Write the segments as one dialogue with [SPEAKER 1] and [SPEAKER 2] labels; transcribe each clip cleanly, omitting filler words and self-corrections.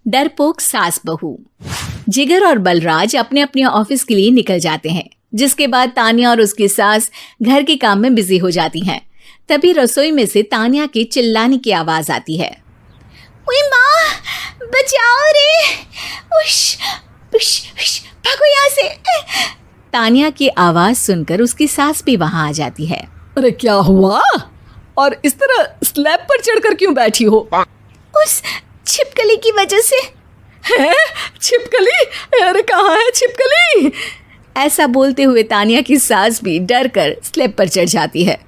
[SPEAKER 1] डरपोक सास बहू। जिगर और बलराज अपने अपने ऑफिस के लिए निकल जाते हैं, जिसके बाद तानिया और उसकी सास घर के काम में बिजी हो जाती हैं। तभी रसोई में से तानिया के चिल्लाने की आवाज आती है। ओए माँ, बचाओ रे, उश, उश, उश, भागो यहाँ से। तानिया की आवाज सुनकर उसकी सास भी वहां आ जाती है।
[SPEAKER 2] अरे क्या हुआ? और इस तरह स्लैब पर चढ़कर क्यों बैठी हो?
[SPEAKER 1] उस छिपकली की वजह से।
[SPEAKER 2] है? छिपकली? अरे कहाँ है छिपकली?
[SPEAKER 1] ऐसा बोलते हुए तानिया की सास भी डर कर स्लैब पर चढ़ जाती है।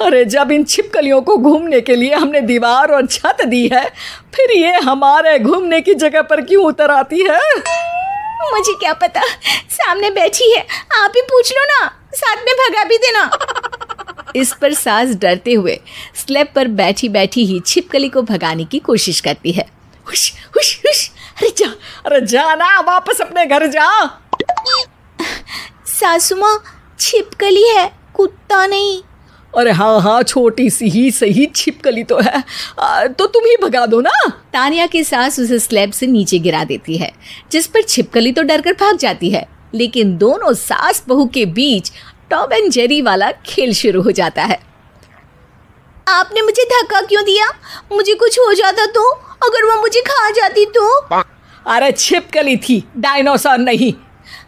[SPEAKER 2] अरे जब इन छिपकलियों को घूमने के लिए हमने दीवार और छत दी है, फिर ये हमारे घूमने की जगह पर क्यों उतर आती है?
[SPEAKER 1] मुझे क्या पता, सामने बैठी है, आप ही पूछ लो ना, साथ में भगा भी देना। इस पर सास डरते हुए स्लैब पर बैठी बैठी ही छिपकली को भगाने की कोशिश करती है।
[SPEAKER 2] हुश, हुश, हुश, अरे जा ना, वापस अपने घर जा।
[SPEAKER 1] सासू माँ, छिपकली है, कुत्ता नहीं।
[SPEAKER 2] अरे हाँ, छोटी सी ही सही छिपकली तो है, तो तुम ही भगा दो ना।
[SPEAKER 1] तानिया की सास उसे स्लैब से नीचे गिरा देती है, जिस पर छिपकली तो डरकर भाग जाती है, लेकिन दोनों सास बहू के बीच टॉम एंड जेरी वाला खेल शुरू हो जाता है। आपने मुझे धक्का क्यों दिया? मुझे कुछ हो जाता तो? अगर वो मुझे खा जाती तो?
[SPEAKER 2] अरे छिपकली थी, डायनासोर नहीं।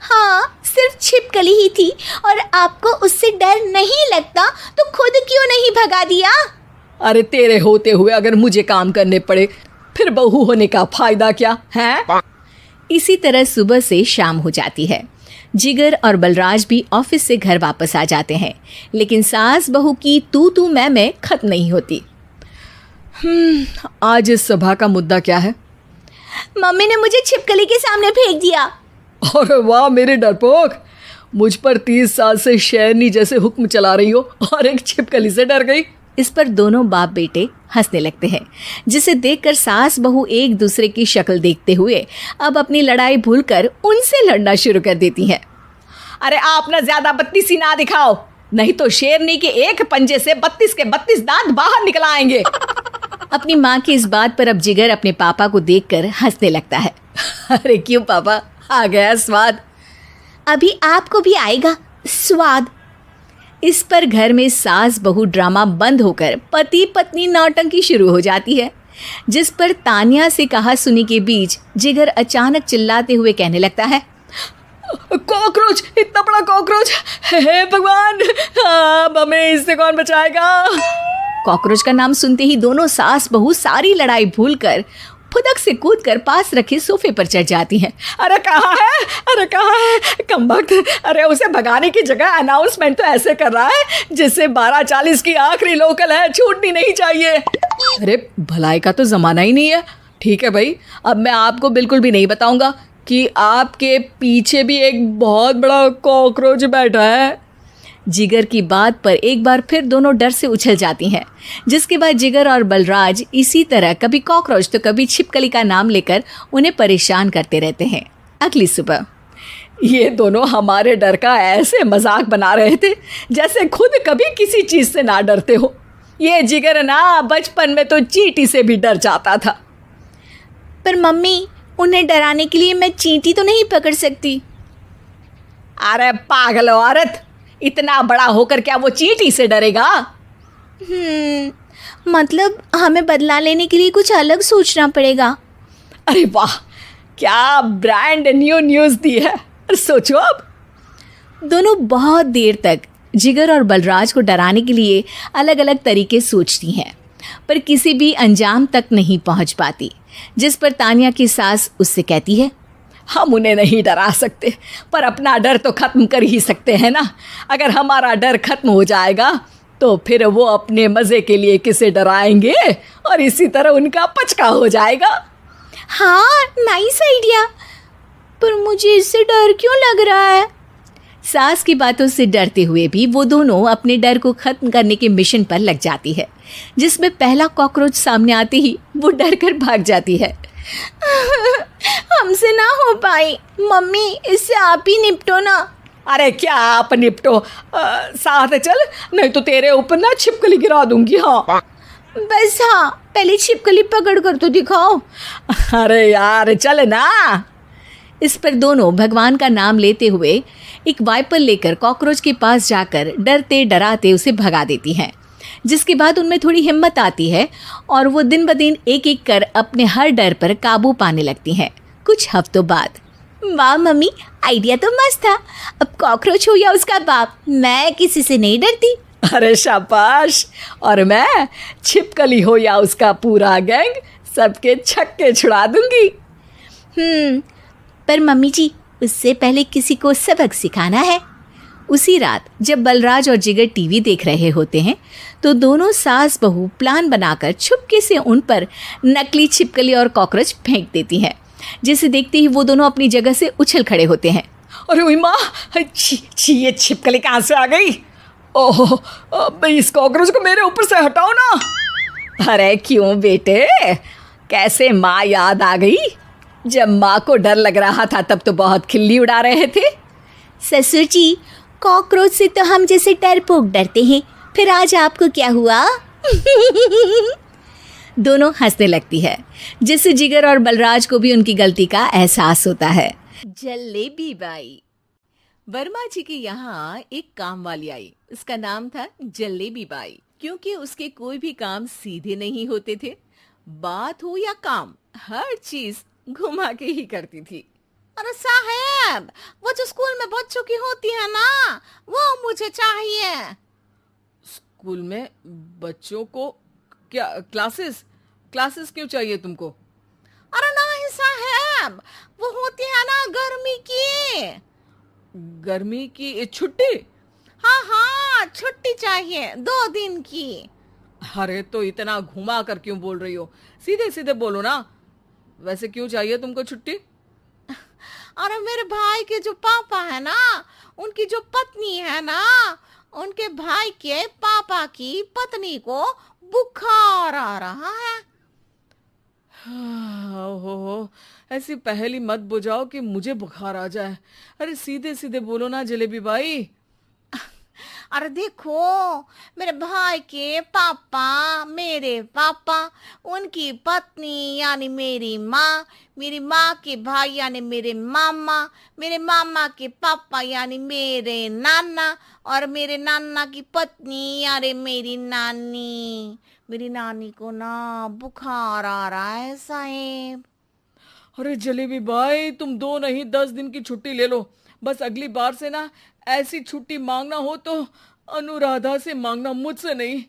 [SPEAKER 1] हाँ, सिर्फ छिपकली ही थी, और आपको उससे डर नहीं लगता तो खुद क्यों नहीं भगा दिया?
[SPEAKER 2] अरे तेरे होते हुए अगर मुझे काम करने पड़े, फिर बहू होने का फायदा क्या है?
[SPEAKER 1] इसी तरह सुबह से शाम हो जाती है। जिगर और बलराज भी ऑफिस से घर वापस आ जाते हैं, लेकिन सास बहू की तू मैं खत्म नहीं होती।
[SPEAKER 2] आज इस सभा का मुद्दा क्या है?
[SPEAKER 1] मम्मी ने मुझे छिपकली के सामने फेंक दिया।
[SPEAKER 2] अरे वाह मेरे डरपोक, मुझ पर 30 साल से शेरनी जैसे हुक्म चला रही हो और एक छिपकली से डर गई।
[SPEAKER 1] इस पर दोनों बाप बेटे हंसने लगते हैं, जिसे देखकर सास बहू एक दूसरे की शक्ल देखते हुए अब अपनी लड़ाई भूलकर उनसे लड़ना शुरू कर देती हैं।
[SPEAKER 2] अरे आप ना ज्यादा बत्तीसी ना दिखाओ, नहीं तो शेरनी के एक पंजे से 32 के 32 दांत बाहर निकल आएंगे।
[SPEAKER 1] अपनी माँ की इस बात पर अब जिगर अपने पापा को देखकर हंसने लगता है।
[SPEAKER 2] अरे क्यों पापा, आ गया स्वाद।
[SPEAKER 1] अभी आपको भी आएगा स्वाद। इस पर घर में सास बहू ड्रामा बंद होकर पति पत्नी नौटंकी शुरू हो जाती है, जिस पर तानिया से कहा सुनी के बीच जिगर अचानक चिल्लाते हुए कहने लगता है।
[SPEAKER 2] कॉकरोच, इतना बड़ा कॉकरोच, हे भगवान, अब हमें इससे कौन बचाएगा?
[SPEAKER 1] कॉकरोच का नाम सुनते ही दोनों सास बहू सारी लड़ाई भूलकर फुदक से कूदकर पास रखे सोफे पर चढ़ जाती हैं।
[SPEAKER 2] अरे कहाँ है, अरे कहाँ है कमबख्त? अरे उसे भगाने की जगह अनाउंसमेंट तो ऐसे कर रहा है जिससे 12:40 की आखिरी लोकल है, छूटनी नहीं चाहिए। अरे भलाई का तो ज़माना ही नहीं है। ठीक है भाई, अब मैं आपको बिल्कुल भी नहीं बताऊंगा कि आपके पीछे भी एक बहुत बड़ा कॉकरोच बैठा है।
[SPEAKER 1] जिगर की बात पर एक बार फिर दोनों डर से उछल जाती हैं, जिसके बाद जिगर और बलराज इसी तरह कभी कॉकरोच तो कभी छिपकली का नाम लेकर उन्हें परेशान करते रहते हैं। अगली सुबह
[SPEAKER 2] ये दोनों हमारे डर का ऐसे मजाक बना रहे थे जैसे खुद कभी किसी चीज़ से ना डरते हो। ये जिगर ना बचपन में तो चींटी से भी डर जाता था।
[SPEAKER 1] पर मम्मी, उन्हें डराने के लिए मैं चींटी तो नहीं पकड़ सकती।
[SPEAKER 2] अरे पागल औरत, इतना बड़ा होकर क्या वो चींटी से डरेगा?
[SPEAKER 1] मतलब हमें बदला लेने के लिए कुछ अलग सोचना पड़ेगा।
[SPEAKER 2] अरे वाह, क्या ब्रांड न्यू न्यूज़ दी है। सोचो अब।
[SPEAKER 1] दोनों बहुत देर तक जिगर और बलराज को डराने के लिए अलग अलग तरीके सोचती हैं, पर किसी भी अंजाम तक नहीं पहुंच पाती, जिस पर तानिया की सास उससे कहती है।
[SPEAKER 2] हम उन्हें नहीं डरा सकते, पर अपना डर तो ख़त्म कर ही सकते हैं ना। अगर हमारा डर ख़त्म हो जाएगा तो फिर वो अपने मज़े के लिए किसे डराएंगे और इसी तरह उनका पचका हो जाएगा।
[SPEAKER 1] हाँ, नाइस आइडिया, पर मुझे इससे डर क्यों लग रहा है? सास की बातों से डरते हुए भी वो दोनों अपने डर को ख़त्म करने के मिशन पर लग जाती है, जिसमें पहला कॉकरोच सामने आते ही वो डर कर भाग जाती है। हमसे ना हो पाई मम्मी, इससे आप ही निपटो ना।
[SPEAKER 2] अरे क्या आप निपटो, साथ चल, नहीं तो तेरे ऊपर ना छिपकली गिरा दूंगी। हाँ
[SPEAKER 1] बस, हाँ पहले छिपकली पकड़ कर तो दिखाओ।
[SPEAKER 2] अरे यार चल ना।
[SPEAKER 1] इस पर दोनों भगवान का नाम लेते हुए एक वाइपर लेकर कॉकरोच के पास जाकर डरते डराते उसे भगा देती हैं, जिसके बाद उनमें थोड़ी हिम्मत आती है और वो दिन ब दिन एक एक कर अपने हर डर पर काबू पाने लगती हैं। कुछ हफ्तों बाद, वाह मम्मी, आइडिया तो मस्त था। अब कॉकरोच हो या उसका बाप, मैं किसी से नहीं डरती।
[SPEAKER 2] अरे शाबाश। और मैं छिपकली हो या उसका पूरा गैंग, सबके छक्के छुड़ा दूंगी।
[SPEAKER 1] पर मम्मी जी, उससे पहले किसी को सबक सिखाना है। उसी रात जब बलराज और जिगर टीवी देख रहे होते हैं तो दोनों सास बहू प्लान बनाकर छुपके से उन पर नकली छिपकली और कॉकरोच फेंक देती हैं, जिसे देखते ही वो दोनों अपनी जगह से उछल खड़े होते हैं।
[SPEAKER 2] अरे उई माँ, छी ये छिपकली कहाँ से आ गई? ओह, अब इस कॉकरोच को मेरे ऊपर से हटाओ ना। अरे क्यों बेटे, कैसे माँ याद आ गई? जब माँ को डर लग रहा था तब तो बहुत खिल्ली उड़ा रहे थे।
[SPEAKER 1] ससुर जी, कॉकरोच से तो हम जैसे डरपोक डरते हैं, फिर आज आपको क्या हुआ? दोनों हंसने लगती है, जिससे जिगर और बलराज को भी उनकी गलती का एहसास होता है। जलेबी बाई। वर्मा जी के यहाँ एक काम वाली आई। उसका नाम था जलेबी बाई, क्योंकि उसके कोई भी काम सीधे नहीं होते थे। बात हो या काम, हर चीज घुमा के ही करती थी।
[SPEAKER 3] अरे साहब, वो जो स्कूल में बच्चों की होती है ना, वो मुझे चाहिए।
[SPEAKER 4] स्कूल में बच्चों को क्या क्लासेस क्यों चाहिए तुमको?
[SPEAKER 3] अरे नहीं साहब, वो होती है ना
[SPEAKER 4] गर्मी की छुट्टी?
[SPEAKER 3] हाँ, छुट्टी चाहिए 2 दिन की।
[SPEAKER 4] अरे तो इतना घुमा कर क्यों बोल रही हो? सीधे सीधे बोलो ना। वैसे क्यों चाहिए तुमको छुट्टी?
[SPEAKER 3] अरे मेरे भाई के जो पापा है ना, उनकी जो पत्नी है ना, उनके भाई के पापा की पत्नी को बुखार आ रहा है।
[SPEAKER 4] हो, ऐसी पहेली मत बुझाओ कि मुझे बुखार आ जाए। अरे सीधे सीधे बोलो ना जलेबी बाई।
[SPEAKER 3] अरे देखो, मेरे भाई के पापा, मेरे पापा, उनकी पत्नी यानी मेरी माँ के भाई यानी मेरे मामा के पापा यानी मेरे नाना, और मेरे नाना की पत्नी यानी मेरी नानी को ना बुखार आ रहा है साहेब।
[SPEAKER 4] अरे जलेबी भाई, तुम 2 नहीं 10 दिन की छुट्टी ले लो। बस अगली बार से ना ऐसी छुट्टी मांगना हो तो अनुराधा से मांगना, मुझसे नहीं।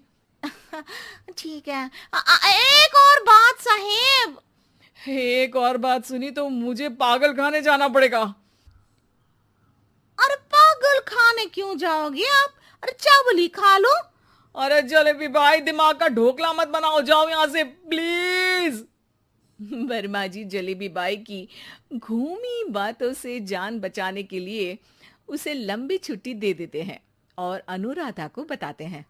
[SPEAKER 3] ठीक है। एक और बात साहेब।
[SPEAKER 4] एक और बात सुनी तो मुझे पागल खाने जाना पड़ेगा।
[SPEAKER 3] अरे पागल खाने क्यों जाओगे आप? अरे चावल ही खा लो।
[SPEAKER 4] अरे जलेबी भाई, दिमाग का ढोकला मत बनाओ, जाओ यहाँ से प्लीज।
[SPEAKER 1] वर्मा जी जलेबी बाई की घूमी बातों से जान बचाने के लिए उसे लंबी छुट्टी दे देते हैं और अनुराधा को बताते हैं।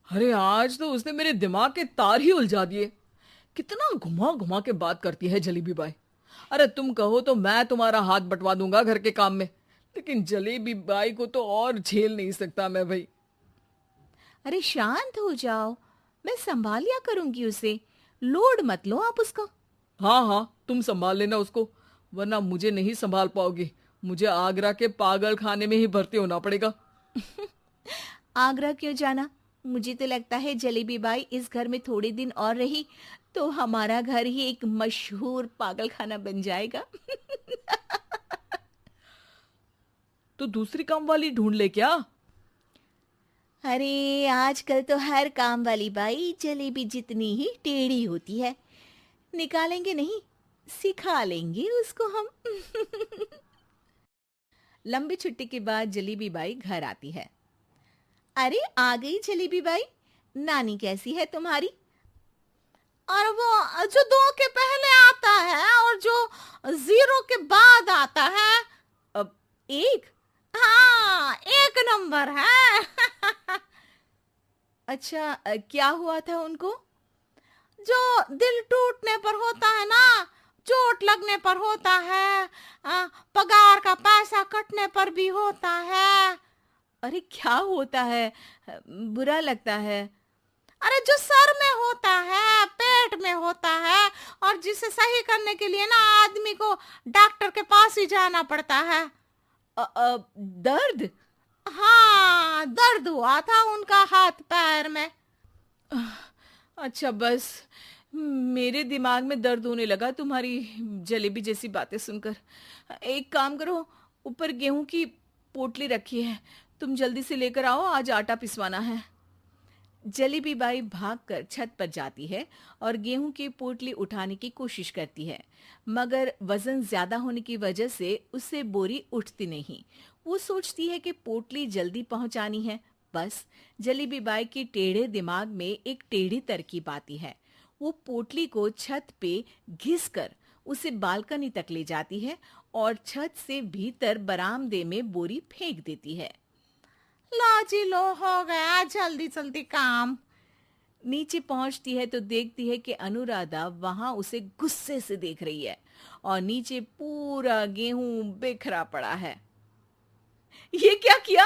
[SPEAKER 4] अरे आज तो उसने मेरे दिमाग के तार ही उलझा दिए। कितना घुमा घुमा के बात करती है जलेबी बाई। अरे तुम कहो तो मैं तुम्हारा हाथ बंटवा दूंगा घर के काम में, लेकिन जलेबी बाई को तो और झेल नहीं सकता मैं भाई।
[SPEAKER 1] अरे शांत हो जाओ, मैं संभाल लिया करूंगी उसे, लोड मत लो आप उसको।
[SPEAKER 4] हाँ, तुम संभाल लेना उसको, वरना मुझे नहीं संभाल पाओगी। मुझे आगरा के पागल खाने में ही भर्ती होना पड़ेगा।
[SPEAKER 1] आगरा क्यों जाना? मुझे तो लगता है जलेबी बाई इस घर में थोड़े दिन और रही तो हमारा घर ही एक मशहूर पागल खाना बन जाएगा।
[SPEAKER 4] तो दूसरी काम वाली ढूंढ ले क्या?
[SPEAKER 1] अरे आजकल तो हर काम वाली बाई जलेबी जितनी ही टेढ़ी होती है। निकालेंगे नहीं, सिखा लेंगे उसको हम। लंबी छुट्टी के बाद जलेबी बाई घर आती है। अरे आ गई जलेबी बाई, नानी कैसी है तुम्हारी?
[SPEAKER 3] और वो जो 2 के पहले आता है और जो 0 के बाद आता है।
[SPEAKER 4] अब
[SPEAKER 1] 1?
[SPEAKER 3] हाँ, 1 नंबर है।
[SPEAKER 1] अच्छा, क्या हुआ था उनको?
[SPEAKER 3] जो दिल टूटने पर होता है ना, चोट लगने पर होता है, पगार का पैसा कटने पर भी होता है।
[SPEAKER 1] अरे क्या होता है? बुरा लगता है।
[SPEAKER 3] अरे जो सर में होता है, पेट में होता है, और जिसे सही करने के लिए ना आदमी को डॉक्टर के पास ही जाना पड़ता है।
[SPEAKER 4] दर्द?
[SPEAKER 3] हाँ, दर्द हुआ था उनका हाथ पैर में।
[SPEAKER 4] अच्छा, बस मेरे दिमाग में दर्द होने लगा तुम्हारी जलेबी जैसी बातें सुनकर। एक काम करो, ऊपर गेहूं की पोटली रखी है, तुम जल्दी से लेकर आओ, आज आटा पिसवाना है। जलेबी बाई भागकर छत पर जाती है और गेहूं की पोटली उठाने की कोशिश करती है, मगर वजन ज्यादा होने की वजह से उससे बोरी उठती नहीं। वो सोचती है कि पोटली जल्दी पहुंचानी है। बस जलेबी बाई के टेढ़े दिमाग में एक टेढ़ी तरकीब आती है। वो पोटली को छत पे घिसकर उसे बालकनी तक ले जाती है और छत से भीतर बरामदे में बोरी फेंक देती है।
[SPEAKER 3] लो जी लो, हो गया जल्दी जल्दी काम।
[SPEAKER 1] नीचे पहुंचती है तो देखती है कि अनुराधा वहां उसे गुस्से से देख रही है और नीचे पूरा गेहूं बिखरा पड़ा है।
[SPEAKER 4] ये क्या किया?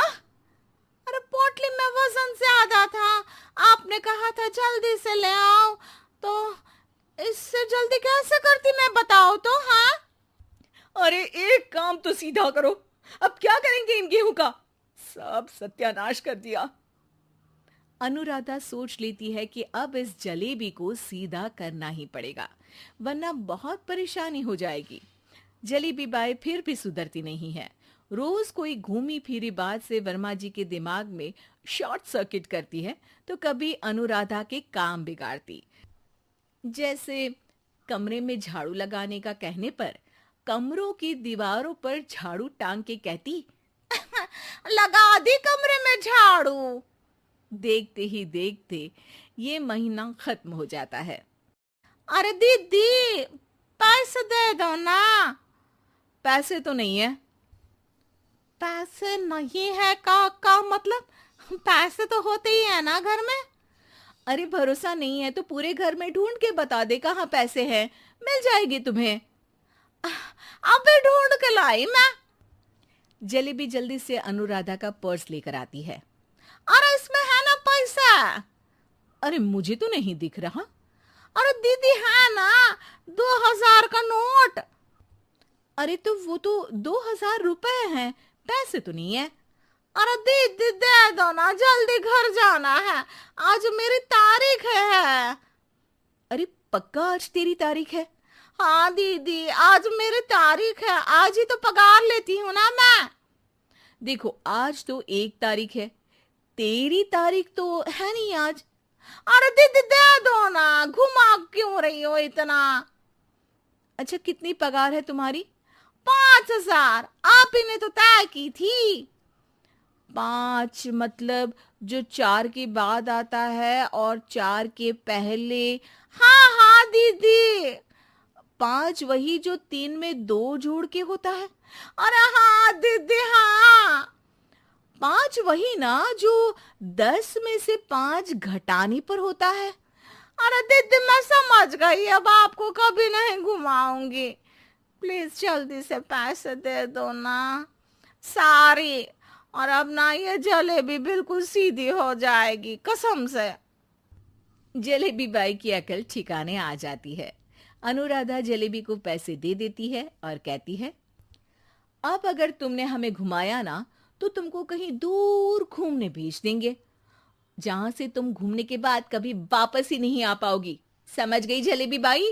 [SPEAKER 3] अरे पोटली में वजन ज्यादा था, आपने कहा था जल्दी से ले आओ, तो इससे जल्दी कैसे करती मैं बताओ तो। हाँ,
[SPEAKER 4] अरे एक काम तो सीधा करो, अब क्या करेंगे इन गेहूं का? सब सत्यानाश कर दिया।
[SPEAKER 1] अनुराधा सोच लेती है कि अब इस जलेबी को सीधा करना ही पड़ेगा, वरना बहुत परेशानी हो जाएगी। जलेबी बाई फिर भी सुधरती नहीं है। रोज कोई घूमी फिरी बात से वर्मा जी के दिमाग में शॉर्ट सर्किट करती है, तो कभी अनुराधा के काम बिगाड़ती। जैसे कमरे में झाड़ू लगाने का कहने पर कमरों की दीवारों पर झाड़ू टांग के कहती,
[SPEAKER 3] लगा दी कमरे में झाड़ू।
[SPEAKER 1] देखते ही देखते ये महीना खत्म हो जाता है।
[SPEAKER 3] अरे दीदी, पैसे दे दो ना।
[SPEAKER 1] पैसे तो नहीं है।
[SPEAKER 3] पैसे नहीं है का मतलब? पैसे तो होते ही है ना घर में।
[SPEAKER 1] अरे भरोसा नहीं है तो पूरे घर में ढूंढ के बता दे कहाँ पैसे हैं, मिल जाएगी तुम्हें।
[SPEAKER 3] अबे ढूंढ के लाई मैं।
[SPEAKER 1] जलेबी जल्दी से अनुराधा का पर्स लेकर आती है।
[SPEAKER 3] अरे इसमें है ना पैसा।
[SPEAKER 1] अरे मुझे तो नहीं दिख रहा।
[SPEAKER 3] अरे दीदी है ना, 2000 का नोट।
[SPEAKER 1] अरे तो वो तो 2000 रुपए हैं, पैसे तो नहीं है।
[SPEAKER 3] अरे दीदी दे दो ना, जल्दी घर जाना है, आज मेरी तारीख है।
[SPEAKER 1] अरे पक्का आज तेरी तारीख है?
[SPEAKER 3] हाँ दीदी, आज मेरी तारीख है, आज ही तो पगार लेती हूँ ना मैं।
[SPEAKER 1] देखो आज तो 1 तारीख है, तेरी तारीख तो है नहीं आज।
[SPEAKER 3] अरे दीदी दे दो ना, घुमा क्यों रही हो इतना।
[SPEAKER 1] अच्छा कितनी पगार है तुम्हारी?
[SPEAKER 3] 5000, आप ही ने तो तय की थी।
[SPEAKER 1] 5 मतलब जो 4 के बाद आता है और 4 के पहले।
[SPEAKER 3] हाँ हाँ दीदी।
[SPEAKER 1] 5 वही जो 3 में 2 जोड़ के होता है।
[SPEAKER 3] अरे हाँ दीदी हाँ।
[SPEAKER 1] 5 वही ना जो 10 में से 5 घटाने पर होता है।
[SPEAKER 3] अरे दीदी मैं समझ गई, अब आपको कभी नहीं घुमाऊंगी। प्लीज जल्दी से पैसे दे दो ना, सारी। और अब ना ये जलेबी बिल्कुल सीधी हो जाएगी कसम से।
[SPEAKER 1] जलेबी बाई की अकल ठिकाने आ जाती है। अनुराधा जलेबी को पैसे दे देती है और कहती है, अब अगर तुमने हमें घुमाया ना तो तुमको कहीं दूर घूमने भेज देंगे, जहां से तुम घूमने के बाद कभी वापस ही नहीं आ पाओगी। समझ गई जलेबी बाई?